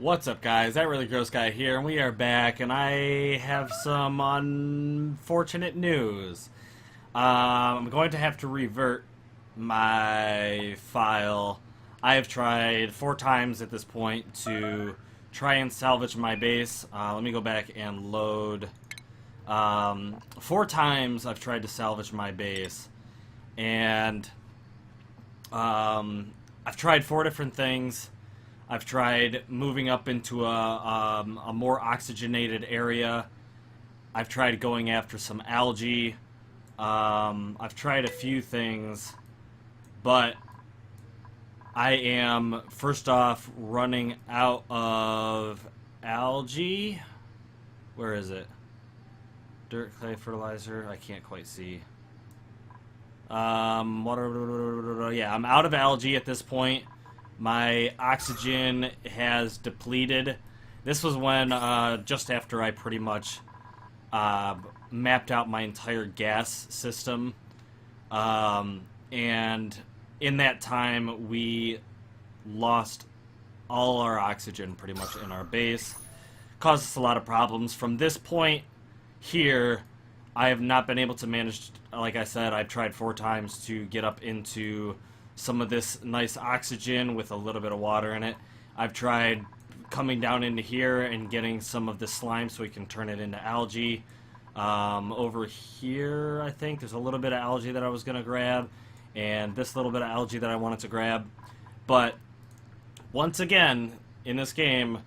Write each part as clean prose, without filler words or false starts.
What's up, guys? That Really Gross Guy here, and we are back, and I have some unfortunate news. I'm going to have to revert my file. I have tried 4 times at this point to try and salvage my base. Let me go back and load. 4 times I've tried to salvage my base, and I've tried 4 different things. I've tried moving up into a more oxygenated area. I've tried going after some algae. I've tried a few things, but I am, first off, running out of algae. Where is it? Dirt, clay, fertilizer. I can't quite see. Water. Yeah, I'm out of algae at this point. My oxygen has depleted. This was when, just after I pretty much mapped out my entire gas system. And in that time, we lost all our oxygen pretty much in our base. Caused us a lot of problems. From this point here, I have not been able to manage, like I said, I've tried 4 times to get up into some of this nice oxygen with a little bit of water in it. I've tried coming down into here and getting some of the slime so we can turn it into algae. Over here, I think, there's a little bit of algae that I was going to grab, and this little bit of algae that I wanted to grab. But once again, in this game,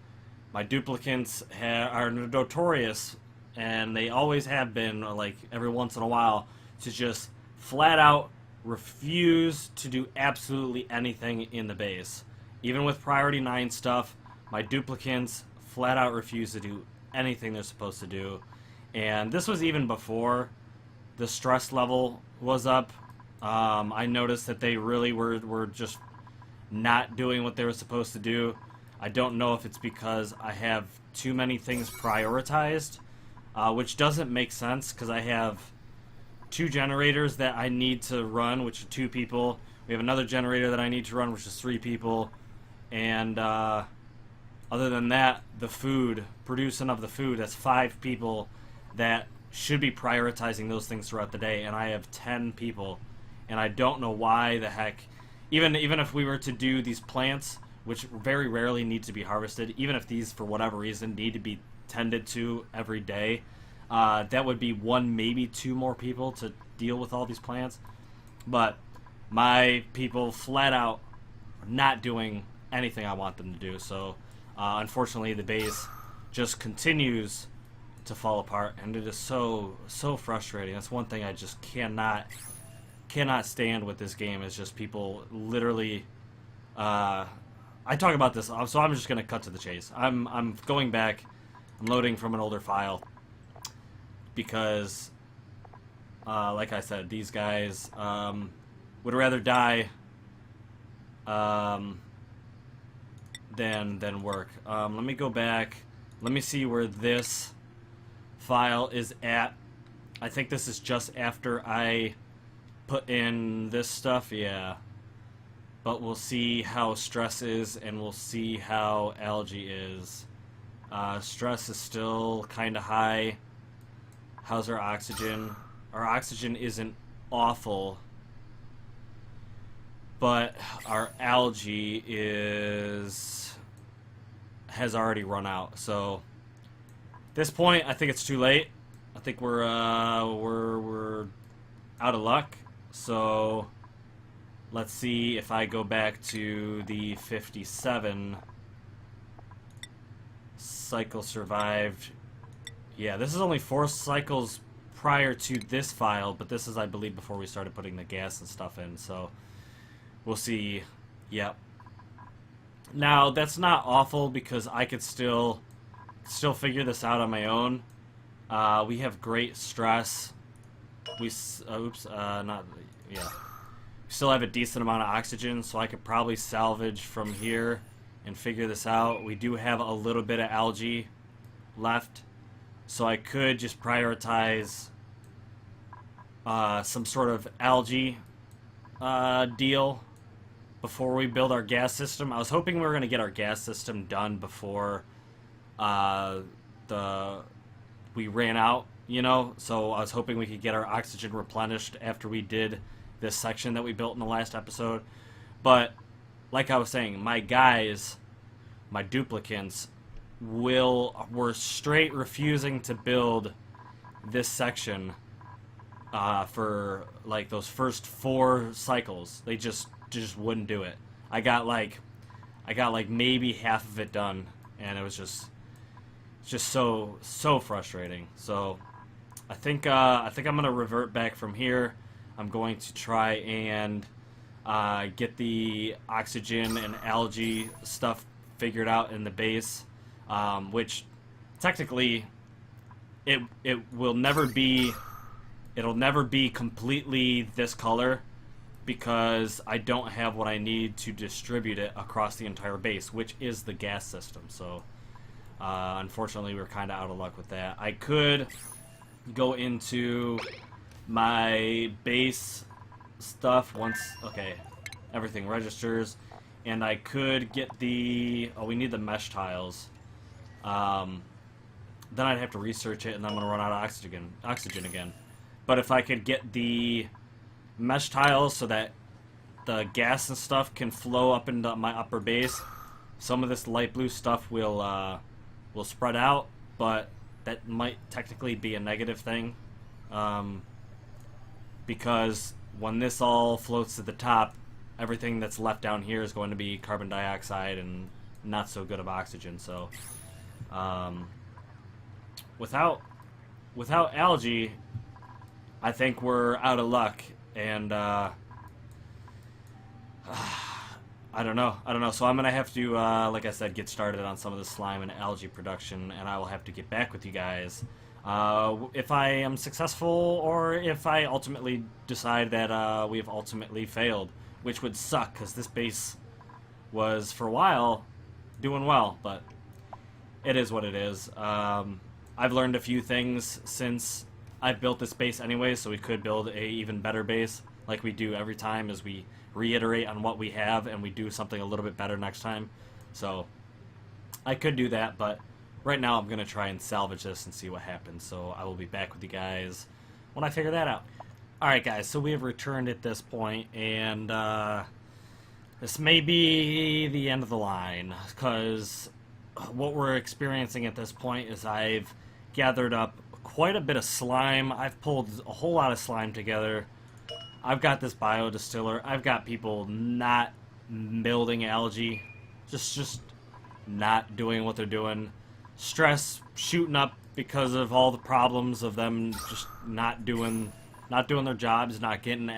my duplicants are notorious, and they always have been, like every once in a while, to just flat out refuse to do absolutely anything in the base. Even with priority 9 stuff, my duplicants flat out refuse to do anything they're supposed to do. And this was even before the stress level was up. I noticed that they really were just not doing what they were supposed to do. I don't know if it's because I have too many things prioritized, which doesn't make sense because I have 2 generators that I need to run, which are 2 people. We have another generator that I need to run, which is 3 people. And other than that, the food, producing of the food, that's 5 people that should be prioritizing those things throughout the day. And I have 10 people. And I don't know why the heck, even if we were to do these plants, which very rarely need to be harvested, even if these, for whatever reason, need to be tended to every day, that would be 1, maybe 2 more people to deal with all these plants. But my people flat out not doing anything I want them to do. So unfortunately, the base just continues to fall apart, and it is so frustrating. That's one thing I just cannot stand with this game, is just people literally. I talk about this, so I'm just gonna cut to the chase. I'm going back. I'm loading from an older file. Because, like I said, these guys would rather die than work. Let me go back. Let me see where this file is at. I think this is just after I put in this stuff, yeah. But we'll see how stress is, and we'll see how algae is. Stress is still kind of high. How's our oxygen? Our oxygen isn't awful, but our algae has already run out. So at this point, I think it's too late. I think we're out of luck. So let's see if I go back to the 57 cycle survived. Yeah, this is only 4 cycles prior to this file, but this is, I believe, before we started putting the gas and stuff in, so we'll see. Yep. Now, that's not awful because I could still figure this out on my own. We have great stress. We still have a decent amount of oxygen, so I could probably salvage from here and figure this out. We do have a little bit of algae left. So I could just prioritize some sort of algae deal before we build our gas system. I was hoping we were going to get our gas system done before we ran out, you know, so I was hoping we could get our oxygen replenished after we did this section that we built in the last episode. But like I was saying, my guys, my duplicants, were straight refusing to build this section for like those first 4 cycles. They just wouldn't do it. I got like maybe half of it done, and it was just so frustrating. So I think I'm gonna revert back from here. I'm going to try and get the oxygen and algae stuff figured out in the base, which technically it'll never be completely this color, because I don't have what I need to distribute it across the entire base, which is the gas system. So unfortunately, we're kind of out of luck with that. I could go into my base stuff once, okay, everything registers, and I could get the, we need the mesh tiles. Then I'd have to research it, and I'm going to run out of oxygen again. But if I could get the mesh tiles so that the gas and stuff can flow up into my upper base, some of this light blue stuff will spread out, but that might technically be a negative thing, because when this all floats to the top, everything that's left down here is going to be carbon dioxide and not so good of oxygen. So without algae, I think we're out of luck, and I don't know. So I'm gonna have to, like I said, get started on some of the slime and algae production, and I will have to get back with you guys if I am successful, or if I ultimately decide that we have ultimately failed, which would suck, because this base was for a while doing well, but it is what it is. I've learned a few things since I've built this base anyway, so we could build a even better base, like we do every time, as we reiterate on what we have and we do something a little bit better next time. So I could do that, but right now I'm going to try and salvage this and see what happens. So I will be back with you guys when I figure that out. Alright guys, so we have returned at this point, and this may be the end of the line, because what we're experiencing at this point is I've gathered up quite a bit of slime. I've pulled a whole lot of slime together. I've got this biodistiller. I've got people not building algae, just not doing what they're doing. Stress shooting up because of all the problems of them just not doing their jobs, not getting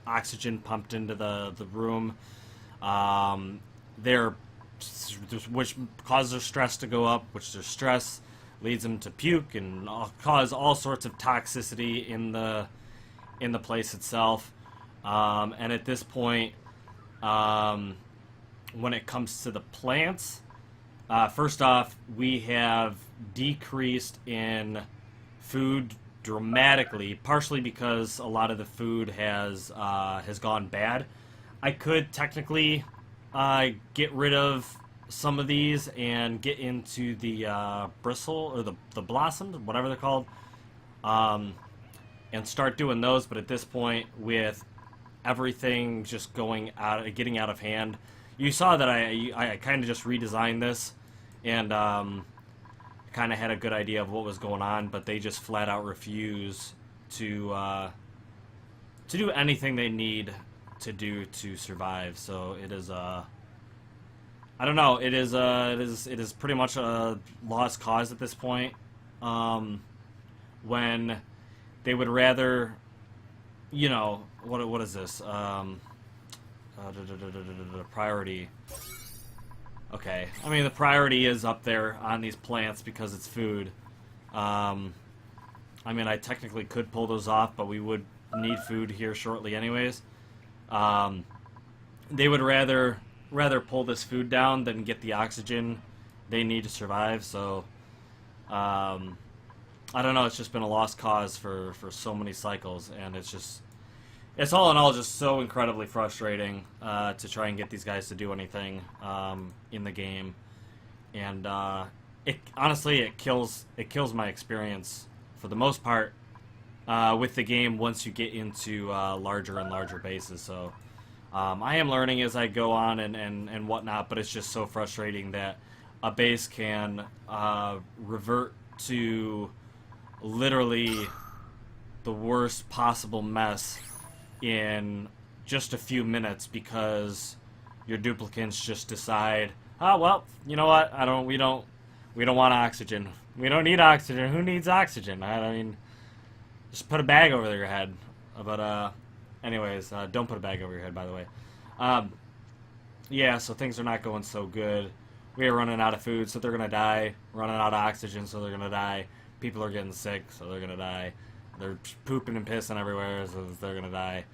oxygen pumped into the room. Which causes their stress to go up, which their stress leads them to puke and cause all sorts of toxicity in the place itself. And at this point, when it comes to the plants, first off, we have decreased in food dramatically, partially because a lot of the food has gone bad. I could technically get rid of some of these and get into the bristle, or the blossoms, whatever they're called, and start doing those. But at this point, with everything just getting out of hand, you saw that I kind of just redesigned this, and kind of had a good idea of what was going on, but they just flat out refuse to do anything they need to do to survive. So it is I don't know. It is pretty much a lost cause at this point. When they would rather, what is this? Priority. Okay, I mean the priority is up there on these plants because it's food. I mean I technically could pull those off, but we would need food here shortly anyways. They would rather pull this food down than get the oxygen they need to survive. So I don't know, it's just been a lost cause for so many cycles, and it's it's all in all just so incredibly frustrating to try and get these guys to do anything in the game, and it honestly it kills my experience for the most part with the game once you get into larger and larger bases. So I am learning as I go on and whatnot, but it's just so frustrating that a base can revert to literally the worst possible mess in just a few minutes because your duplicants just decide, oh well, you know what? We don't want oxygen. We don't need oxygen. Who needs oxygen? I mean, just put a bag over your head. But anyways, don't put a bag over your head, by the way. Yeah, so things are not going so good. We are running out of food, so they're gonna die. Running out of oxygen, so they're gonna die. People are getting sick, so they're gonna die. They're pooping and pissing everywhere, so they're gonna die.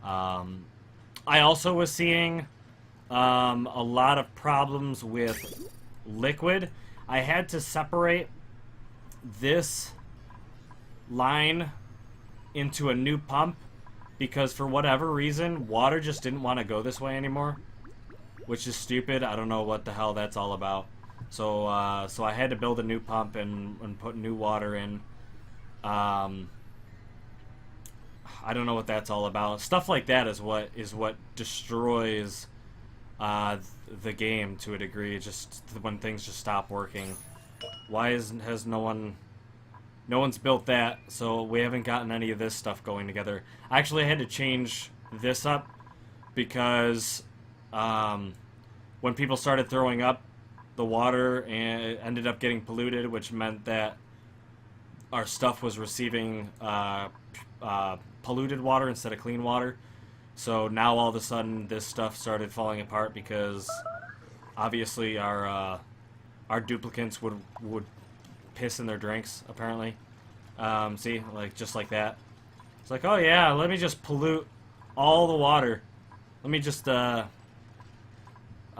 I also was seeing a lot of problems with liquid. I had to separate this line into a new pump because for whatever reason, water just didn't want to go this way anymore, which is stupid. I don't know what the hell that's all about. So so I had to build a new pump and put new water in. I don't know what that's all about. Stuff like that is what destroys the game to a degree. Just when things just stop working. Why has no one's built that? So we haven't gotten any of this stuff going together. Actually, I had to change this up because when people started throwing up, the water and ended up getting polluted, which meant that our stuff was receiving polluted water instead of clean water. So now all of a sudden this stuff started falling apart because obviously our duplicants would piss in their drinks apparently. See, like just like that. It's like, oh yeah, let me just pollute all the water. Let me just I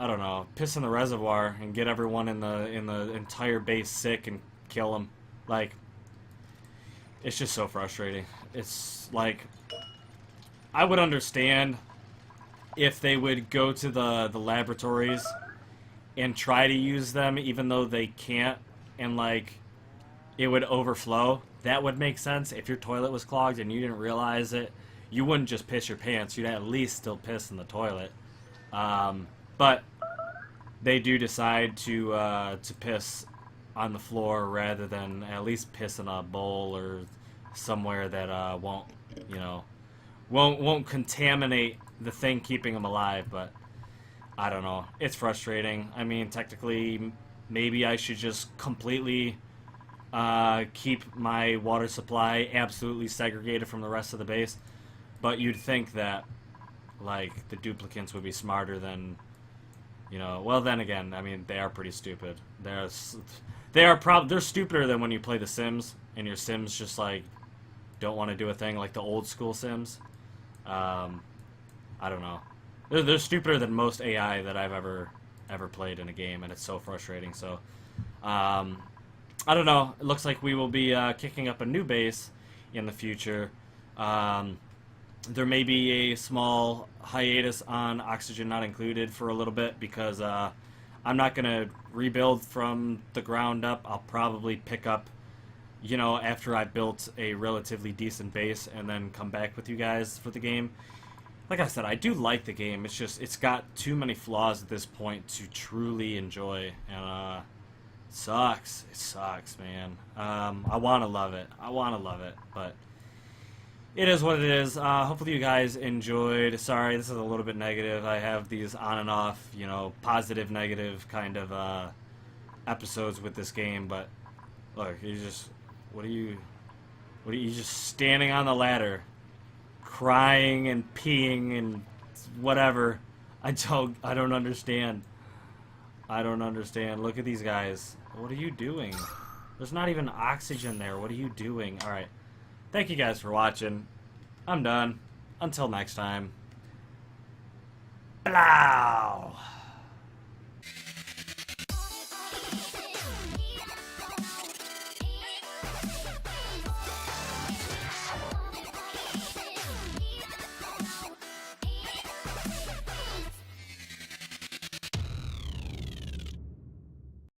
don't know, piss in the reservoir and get everyone in the entire base sick and kill them. Like, it's just so frustrating. It's like, I would understand if they would go to the laboratories and try to use them even though they can't, and like it would overflow. That would make sense. If your toilet was clogged and you didn't realize it, you wouldn't just piss your pants. You'd at least still piss in the toilet. But they do decide to piss on the floor rather than at least piss in a bowl or somewhere that won't, you know, won't contaminate the thing keeping them alive. But I don't know. It's frustrating. I mean, technically, maybe I should just completely keep my water supply absolutely segregated from the rest of the base. But you'd think that, like, the duplicants would be smarter than, you know. Well, then again, I mean, they are pretty stupid. They're stupider than when you play The Sims and your Sims just like don't want to do a thing, like the old school Sims. I don't know. They're stupider than most AI that I've ever played in a game, and it's so frustrating. So, I don't know. It looks like we will be kicking up a new base in the future. There may be a small hiatus on Oxygen Not Included for a little bit because I'm not going to rebuild from the ground up. I'll probably pick up, you know, after I built a relatively decent base and then come back with you guys for the game. Like I said, I do like the game. It's just, it's got too many flaws at this point to truly enjoy. And it sucks. It sucks, man. I want to love it. I want to love it. But it is what it is. Hopefully you guys enjoyed. Sorry, this is a little bit negative. I have these on and off, you know, positive, negative kind of episodes with this game. But look, you just, what are you just standing on the ladder, crying and peeing and whatever. I don't understand. I don't understand. Look at these guys. What are you doing? There's not even oxygen there. What are you doing? All right. Thank you guys for watching. I'm done. Until next time. Hello.